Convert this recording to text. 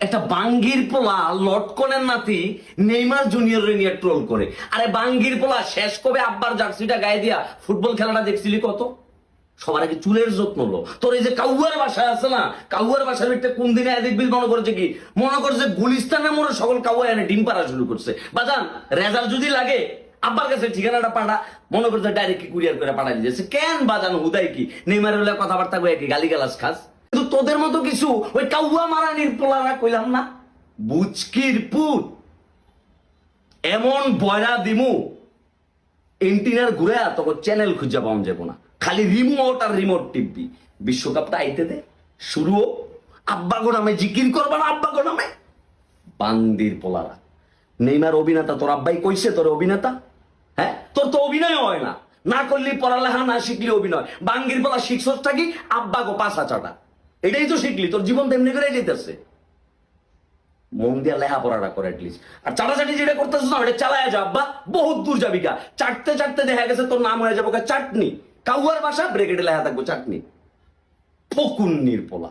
একটা বাঙ্গির পোলা লটকনের নাতি নেইমার জুনিয়র নিয়ে ট্রোল করে। আরে বাঙ্গির পোলা শেষ কবে আব্বার জার্সিটা গায়ে দিয়া ফুটবল খেলাটা দেখছিলি কত? সবার আগে চুলের যত্ন লো। তোর এই যে কাউয়ার বাসা আছে না, কাউয়ার বাসার একটা কোন দিনে দেখবি মনে করছে কি, মনে করছে গুলিস্তানে মোড়ে সকল কাউয়া এনে ডিম পাড়া শুরু করছে। বাজান রেজাল্ট যদি লাগে আব্বার কাছে ঠিকানাটা পাঠা, মনে করছে ডাইরেক্ট কুরিয়ার করে পাঠাই দিয়েছে। কেন বাজান হুদাই কি নেইমার হলে কথাবার্তা কয়ে কি গালি গালাস খাস? কিন্তু তোদের মতো কিছু ওই কাউয়া মারানির পোলারা কইলাম না, বুচকির পুত এমন বয়রা দিমু এন্টিনার ঘুরে তখন চ্যানেল খুঁজে পাওয়া যাবো না, খালি রিমোট আর রিমোট টিপবি। বিশ্বকাপটা আইতে দে, শুরু আব্বা গো নামে জিকির করবা না, আব্বা গো নামে বান্দির পোলারা। নেইমার অভিনেতা, তোর আব্বাই কইছে তোর অভিনেতা? হ্যাঁ, তোর তো অভিনয় হয় না, না করলি পড়ালেখা, না শিখলি অভিনয়। বাঙ্গির পোলা শিখছটা কি আব্বা গো পাঁচা চাটা, এটাই তো শিখলি, তোর জীবন তেমনি করে যেতেছে। মন দিয়া লেখাপড়াটা করে অ্যাটলিস্ট। আর চাটাচাটি যেটা করতেছ না ওটা চালায় যা আব্বা, বহুত দূর যাবি গা। চাটতে চাটতে দেখা গেছে তোর নাম হয়ে যাবো চাটনি, কাউয়ার বাসা ব্রেকেটে লেখা থাকবো চাটনি। ফকুন্নির পোলা।